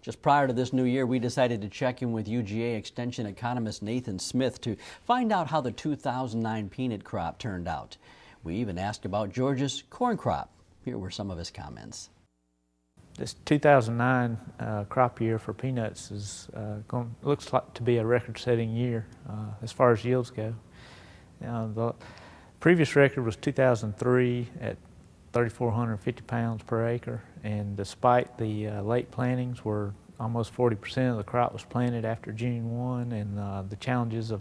Just prior to this new year, we decided to check in with UGA Extension economist Nathan Smith to find out how the 2009 peanut crop turned out. We even asked about Georgia's corn crop. Here were some of his comments. This 2009 crop year for peanuts looks like to be a record-setting year as far as yields go. Now, the previous record was 2003 at 3,450 pounds per acre, and despite the late plantings, where almost 40% of the crop was planted after June 1, and the challenges of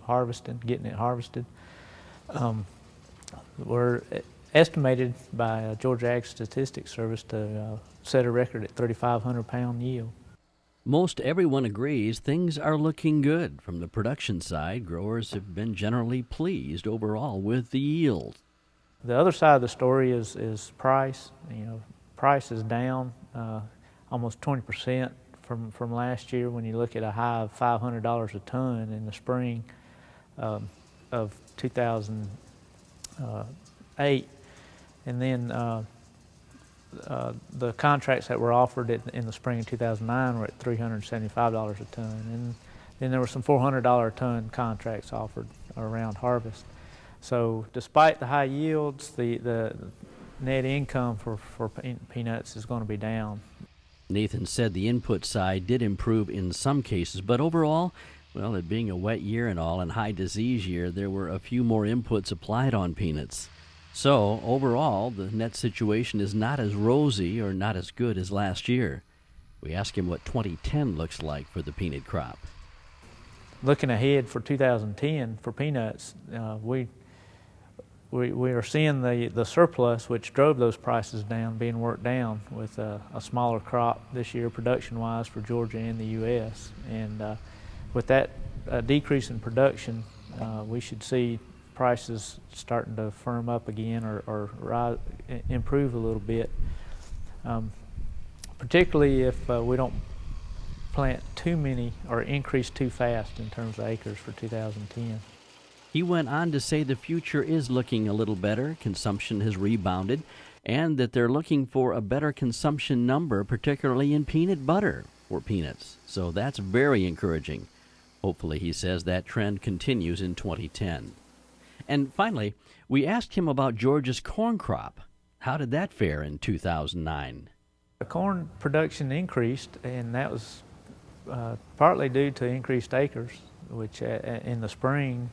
getting it harvested, were estimated by Georgia Ag Statistics Service to set a record at 3,500 pound yield. Most everyone agrees things are looking good. From the production side, growers have been generally pleased overall with the yield. The other side of the story is price. Price is down almost 20% from last year when you look at a high of $500 a ton in the spring of 2008. And then the contracts that were offered in the spring of 2009 were at $375 a ton. And then there were some $400 a ton contracts offered around harvest. So despite the high yields, the net income for peanuts is going to be down. Nathan said the input side did improve in some cases, but overall, well, it being a wet year and all and high disease year, there were a few more inputs applied on peanuts. So overall, the net situation is not as rosy or not as good as last year. We asked him what 2010 looks like for the peanut crop. Looking ahead for 2010 for peanuts, we are seeing the surplus, which drove those prices down, being worked down with a smaller crop this year production-wise for Georgia and the U.S. And with that decrease in production, we should see prices starting to firm up again or improve a little bit, particularly if we don't plant too many or increase too fast in terms of acres for 2010. He went on to say the future is looking a little better, consumption has rebounded, and that they're looking for a better consumption number, particularly in peanut butter for peanuts. So that's very encouraging. Hopefully, he says, that trend continues in 2010. And finally, we asked him about Georgia's corn crop. How did that fare in 2009? The corn production increased, and that was partly due to increased acres, which in the spring,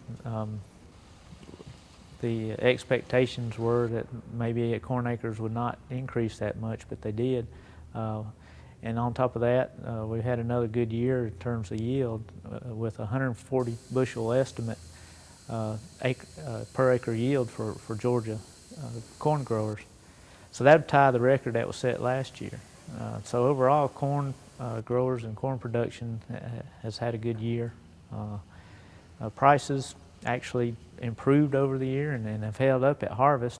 the expectations were that maybe corn acres would not increase that much, but they did. And on top of that, we had another good year in terms of yield with 140 bushel estimate per acre yield for Georgia corn growers. So that would tie the record that was set last year. So overall, corn growers and corn production has had a good year. Prices actually improved over the year and have held up at harvest.